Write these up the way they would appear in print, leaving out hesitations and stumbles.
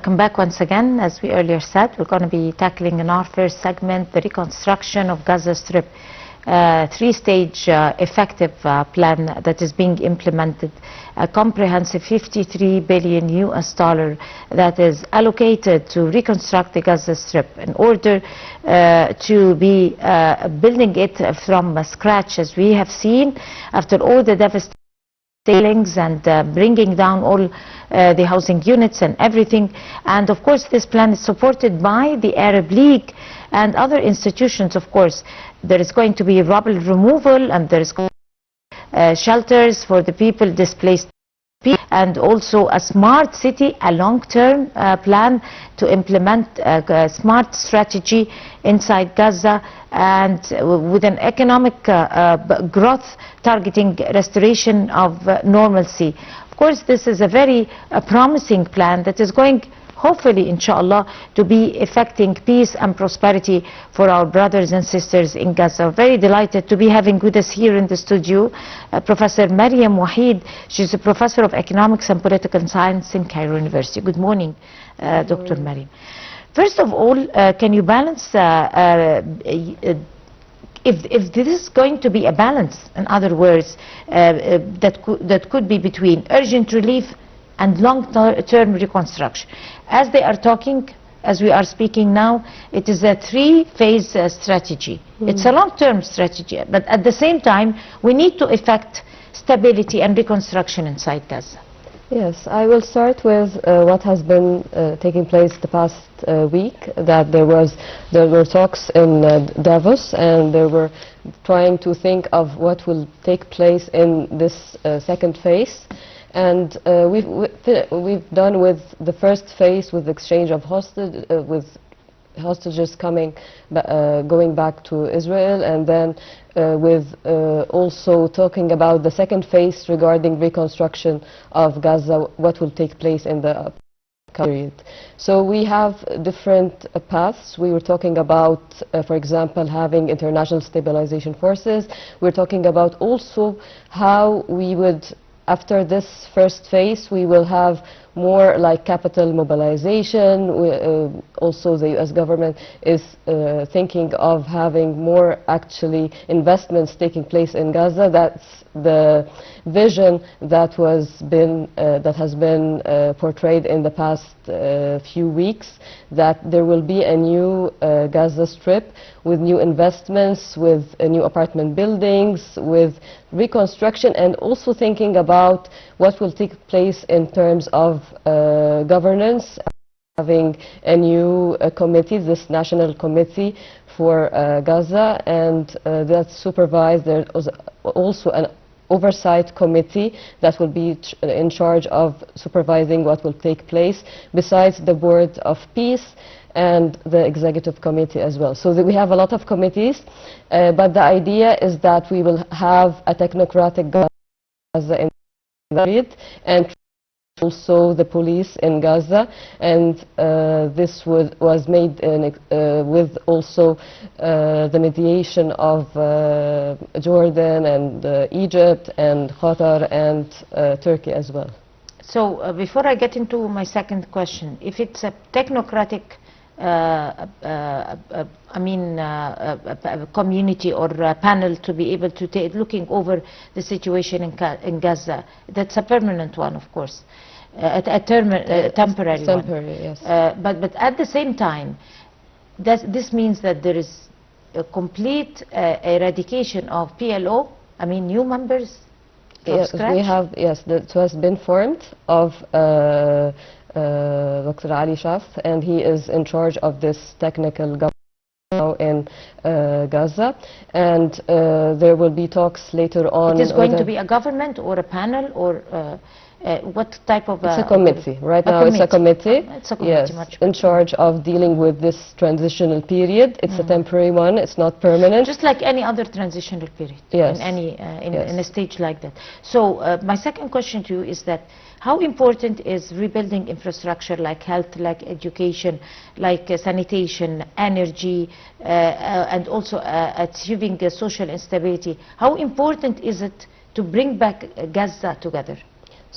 Welcome back once again. As we earlier said, we're going to be tackling in our first segment the reconstruction of Gaza Strip, three-stage effective plan that is being implemented, a comprehensive 53 billion US dollar that is allocated to reconstruct the Gaza Strip in order to be building it from scratch, as we have seen after all the devastation and bringing down all the housing units and everything. And of course this plan is supported by the Arab League and other institutions. Of course there is going to be rubble removal, and there is shelters for the people displaced, and also a smart city, a long-term plan to implement a smart strategy inside Gaza, and with an economic growth targeting restoration of normalcy. Of course, this is a very promising plan that is going, hopefully, inshallah, to be effecting peace and prosperity for our brothers and sisters in Gaza. Very delighted to be having with us here in the studio Professor Mariam Waheed. She's a professor of economics and political science in Cairo University. Good morning, Dr. Mariam. First of all, can you balance, if this is going to be a balance, in other words, that could be between urgent relief and long-term reconstruction. As they are talking, as we are speaking now, it is a three-phase strategy. It's a long-term strategy, but at the same time, we need to effect stability and reconstruction inside Gaza. Yes, I will start with what has been taking place the past week, that there were talks in Davos, and they were trying to think of what will take place in this second phase. And we've done with the first phase, with exchange of hostages going back to Israel, and then with also talking about the second phase regarding reconstruction of Gaza, what will take place in the period. So we have different paths. We were talking about, for example, having international stabilization forces. We're talking about also how we would, after this first phase, we will have more like capital mobilization. Also the US government is thinking of having more actually investments taking place in Gaza. That's the vision that has been portrayed in the past few weeks, that there will be a new Gaza Strip with new investments, with new apartment buildings, with reconstruction, and also thinking about what will take place in terms of governance, having a new committee, this national committee for Gaza, and that's supervised. There's also an oversight committee that will be in charge of supervising what will take place, besides the board of peace and the executive committee as well. So we have a lot of committees, but the idea is that we will have a technocratic Gaza in the period, and also the police in Gaza, and this was made with also the mediation of Jordan and Egypt and Qatar and Turkey as well. So before I get into my second question, if it's a technocratic community or a panel to be able to looking over the situation in Gaza, that's a permanent one, of course, a temporary one. Yes. But at the same time, this means that there is a complete eradication of PLO, new members from scratch? We have, yes, that has been formed of Dr. Ali Shaf, and he is in charge of this technical government now in Gaza, and there will be talks later on. It is going to be a government or a panel, or what type of... It's a committee. Right now it's a committee. It's a committee, yes, in charge of dealing with this transitional period. It's a temporary one, it's not permanent. Just like any other transitional period, yes, in a stage like that. So my second question to you is that how important is rebuilding infrastructure like health, like education, like sanitation, energy, and also achieving social instability? How important is it to bring back Gaza together?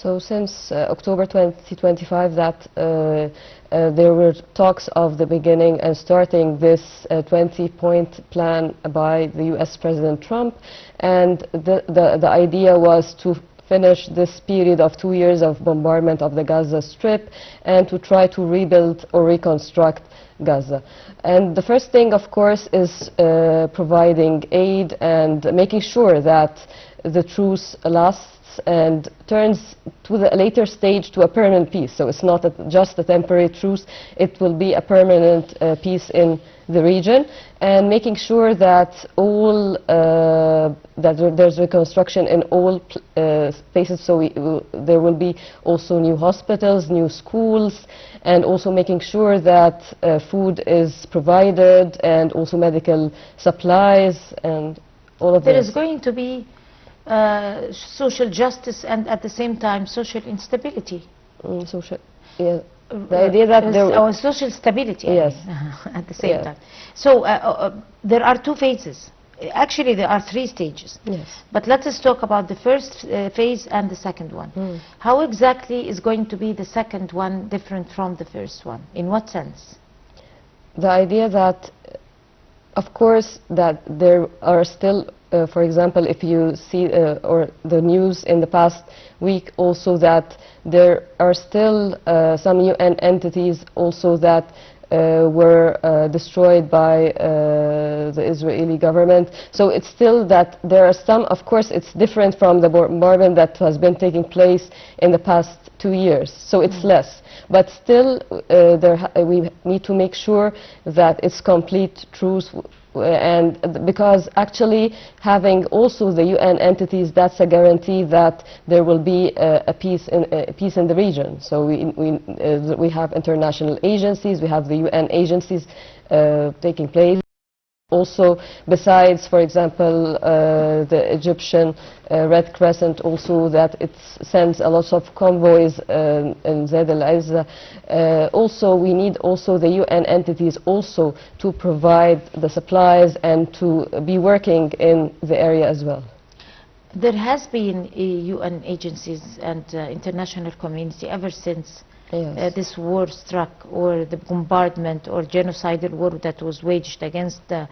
So since October 2025 that there were talks of the beginning and starting this 20-point plan by the US President Trump, and the idea was to finish this period of 2 years of bombardment of the Gaza Strip and to try to rebuild or reconstruct Gaza. And the first thing, of course, is providing aid and making sure that the truce lasts and turns to the later stage to a permanent peace. So it's not just a temporary truce, it will be a permanent peace in the region, and making sure that all there's reconstruction in all places. So there will be also new hospitals, new schools, and also making sure that food is provided and also medical supplies and all of this. There is going to be social justice and at the same time social instability. Yeah. The idea that our social stability, yes, at the same time. So there are two phases. Actually, there are 3 stages. Yes. But let us talk about the first phase and the second one. How exactly is going to be the second one different from the first one? In what sense? The idea that, of course, that there are still, for example, if you see or the news in the past week also, that there are still some UN entities also that were destroyed by the Israeli government. So it's still that there are some, of course it's different from the bombardment that has been taking place in the past 2 years, so it's less. But still we need to make sure that it's complete truce, and because actually having also the UN entities, that's a guarantee that there will be a peace in the region. So we have international agencies, we have the UN agencies taking place. Also, besides, for example, the Egyptian Red Crescent, also that it sends a lot of convoys in Zaid al-Izza. Also, we need also the UN entities also to provide the supplies and to be working in the area as well. There has been UN agencies and international community ever since this war struck, or the bombardment or genocidal war that was waged against the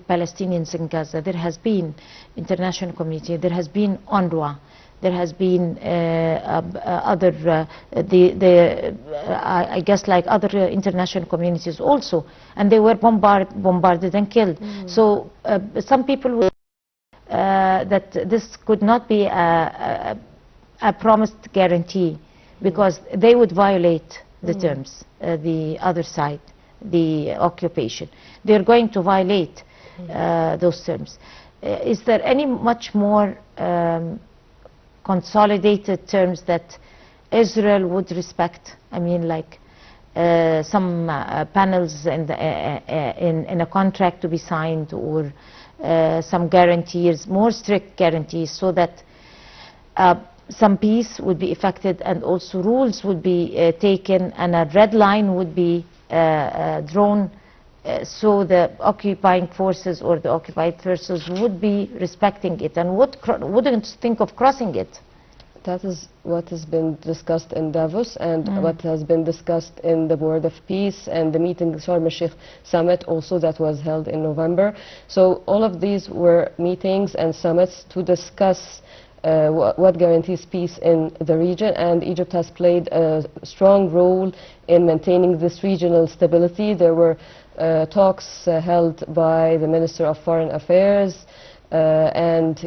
Palestinians in Gaza. There has been international community, there has been UNRWA, there has been other, I guess like other international communities also, and they were bombarded and killed. So some people would that this could not be a promised guarantee, because they would violate the terms, the other side, the occupation. They're going to violate those terms. Is there any much more consolidated terms that Israel would respect? I mean, like some panels in a contract to be signed, or some guarantees, more strict guarantees, so that some peace would be effected and also rules would be taken, and a red line would be drawn, so the occupying forces or the occupied forces would be respecting it and wouldn't think of crossing it. That is what has been discussed in Davos, and what has been discussed in the Board of Peace and the meeting, Sharm el-Sheikh summit also, that was held in November. So all of these were meetings and summits to discuss what guarantees peace in the region, and Egypt has played a strong role in maintaining this regional stability. There were talks held by the Minister of Foreign Affairs, and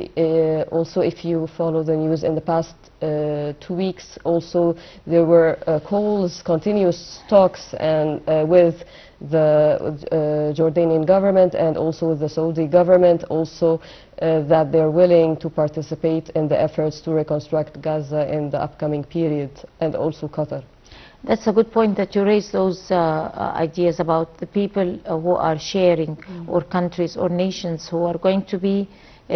also if you follow the news in the past 2 weeks, also there were calls, continuous talks and with the Jordanian government and also the Saudi government also, that they're willing to participate in the efforts to reconstruct Gaza in the upcoming period, and also Qatar. That's a good point that you raise those ideas about the people who are sharing, or countries or nations who are going to be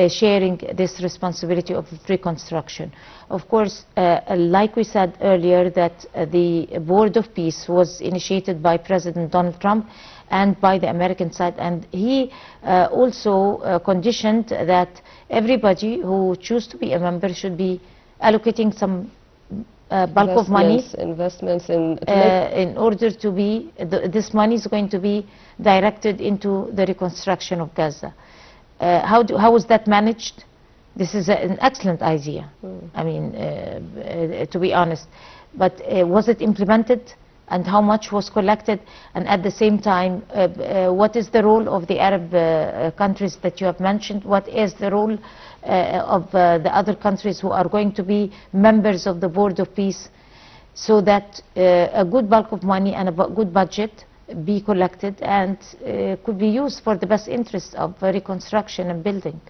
sharing this responsibility of reconstruction. Of course, like we said earlier, that the Board of Peace was initiated by President Donald Trump and by the American side, and he also conditioned that everybody who chooses to be a member should be allocating some bulk of money investments in in order to be, this money is going to be directed into the reconstruction of Gaza. How is that managed? This is an excellent idea, I mean, to be honest. But was it implemented? And how much was collected? And at the same time, what is the role of the Arab countries that you have mentioned? What is the role of the other countries who are going to be members of the Board of Peace, so that a good bulk of money and a good budget be collected and could be used for the best interests of reconstruction and building?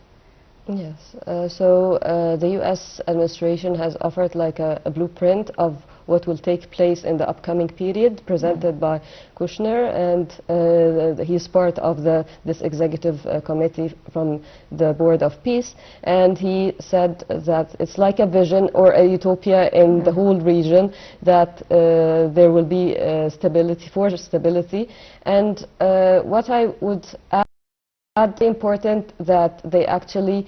Yes, so the U.S. administration has offered like a blueprint of what will take place in the upcoming period, presented by Kushner, and he's part of this executive committee from the Board of Peace, and he said that it's like a vision or a utopia in the whole region, that there will be stability, and what I would add, important that they actually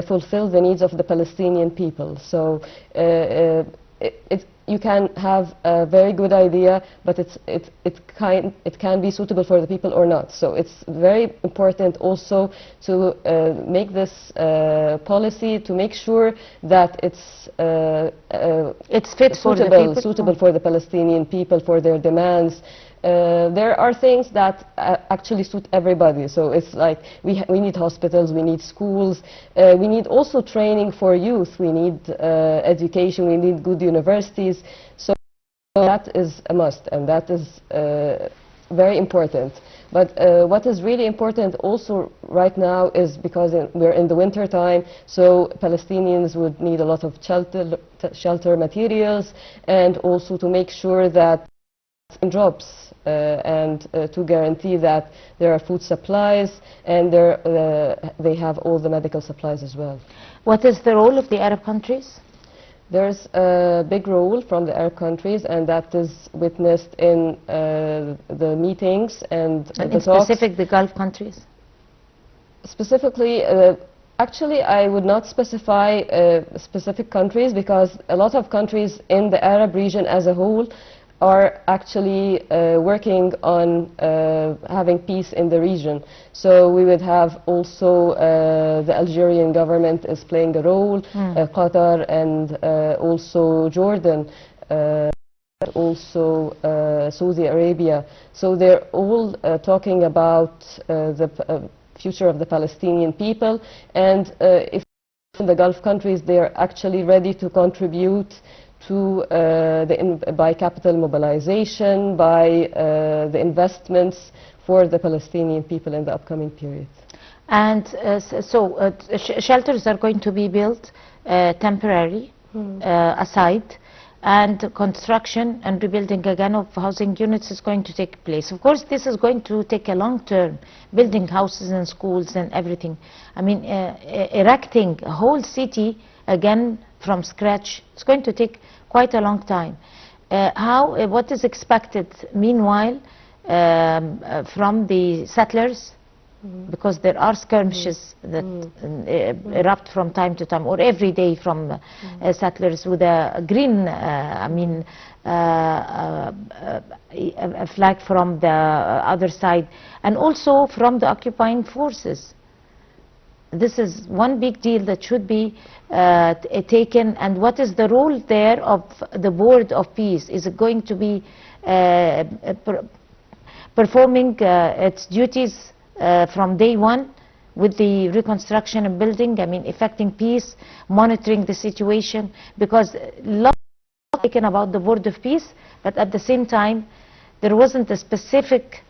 fulfill the needs of the Palestinian people. So you can have a very good idea, but it can be suitable for the people or not. So it's very important also to make this policy, to make sure that it's fit for the people, suitable for the Palestinian people, for their demands. There are things that actually suit everybody. So it's like we need hospitals, we need schools, we need also training for youth, we need education, we need good universities. So that is a must, and that is very important. But what is really important also right now is because we're in the winter time, so Palestinians would need a lot of shelter materials, and also to make sure that jobs and to guarantee that there are food supplies, and they have all the medical supplies as well. What is the role of the Arab countries? There's a big role from the Arab countries, and that is witnessed in the meetings and the talks. Specific, the Gulf countries? Specifically, actually, I would not specify specific countries, because a lot of countries in the Arab region as a whole are actually working on having peace in the region. So we would have also the Algerian government is playing a role, Qatar, and also Jordan, also Saudi Arabia. So they're all talking about the future of the Palestinian people, and if in the Gulf countries, they're actually ready to contribute to by capital mobilization, by the investments for the Palestinian people in the upcoming period. And shelters are going to be built temporarily aside, and construction and rebuilding again of housing units is going to take place. Of course, this is going to take a long term, building houses and schools and everything. I mean, erecting a whole city again from scratch, it's going to take quite a long time. What is expected meanwhile from the settlers? Because there are skirmishes that erupt from time to time, or every day, from settlers with a green, a flag from the other side, and also from the occupying forces. This is one big deal that should be taken. And what is the role there of the Board of Peace? Is it going to be performing its duties from day one with the reconstruction and building, I mean, effecting peace, monitoring the situation? Because a lot is taken about the Board of Peace, but at the same time, there wasn't a specific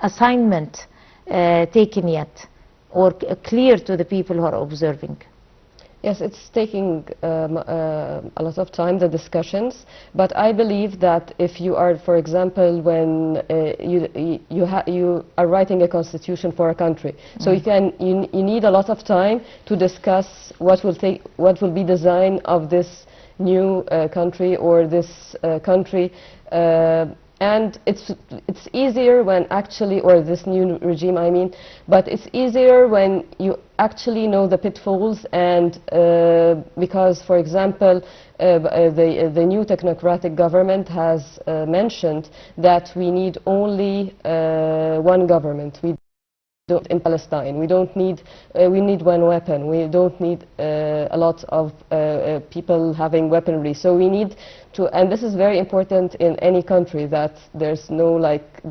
assignment taken yet, or clear to the people who are observing. Yes, it's taking a lot of time, the discussions, but I believe that if you are, for example, when you are writing a constitution for a country, so you need a lot of time to discuss what will be design of this new country, or this country. And it's easier when actually, or this new regime I mean, but it's easier when you actually know the pitfalls, and because, for example, the new technocratic government has mentioned that we need only one government. We don't in Palestine. We don't need. We need one weapon. We don't need a lot of people having weaponry. So we need to, and this is very important in any country, that there's no like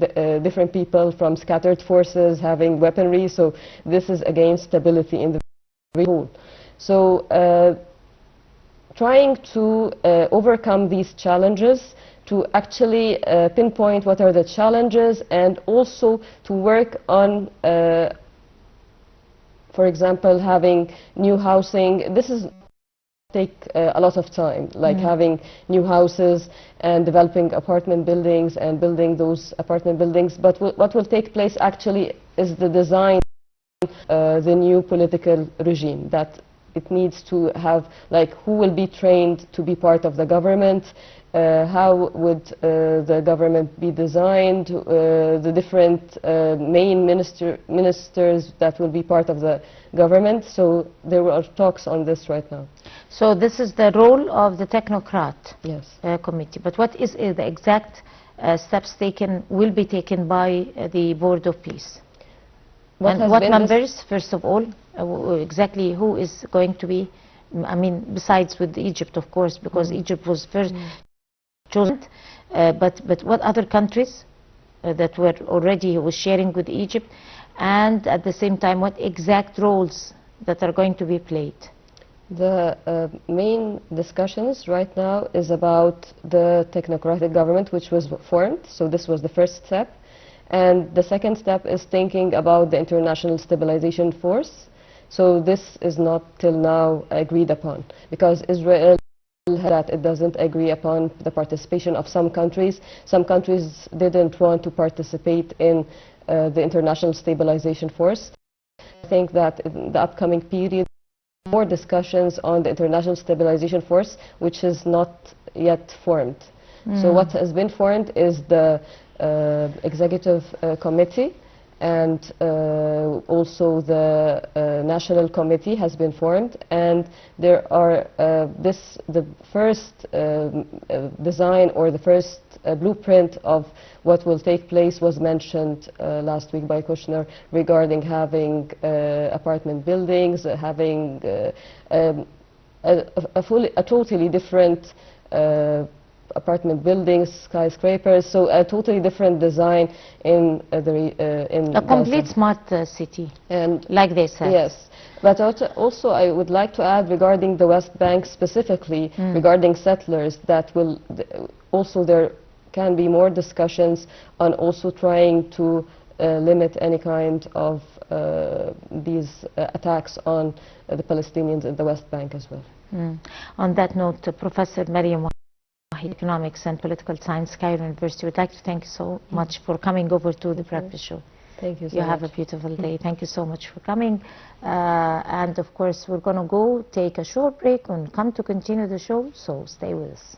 different people from scattered forces having weaponry. So this is against stability in the whole. So trying to overcome these challenges, to actually pinpoint what are the challenges, and also to work on, for example, having new housing. This is take a lot of time, like having new houses and developing apartment buildings and building those apartment buildings. But what will take place actually is the design, the new political regime, that it needs to have, like, who will be trained to be part of the government, how would the government be designed, the different main ministers that will be part of the government. So there are talks on this right now. So this is the role of the technocrat committee. But what is the exact steps will be taken by the Board of Peace? And what numbers, first of all, exactly who is going to be, I mean, besides with Egypt, of course, because Egypt was first chosen, but what other countries that were already sharing with Egypt, and at the same time, what exact roles that are going to be played? The main discussions right now is about the technocratic government, which was formed. So this was the first step. And the second step is thinking about the international stabilization force. So this is not till now agreed upon, because Israel that it doesn't agree upon the participation of some countries. Some countries didn't want to participate in the international stabilization force. I think that in the upcoming period, more discussions on the international stabilization force, which is not yet formed. So what has been formed is the executive committee, and also the national committee has been formed, and there are the first design, or the first blueprint of what will take place was mentioned last week by Kushner, regarding having apartment buildings, having a totally different apartment buildings, skyscrapers, so a totally different design in a complete Gaza. Smart city, and like they said. Yes, but also I would like to add, regarding the West Bank specifically, regarding settlers, that will also there can be more discussions on also trying to limit any kind of these attacks on the Palestinians in the West Bank as well. On that note, Professor Mariam, Economics and Political Science, Cairo University, would like to thank you so much for coming over to the breakfast show. Thank you so much. You have a beautiful day. Thank you so much for coming. And of course, we're going to go take a short break and come to continue the show, so stay with us.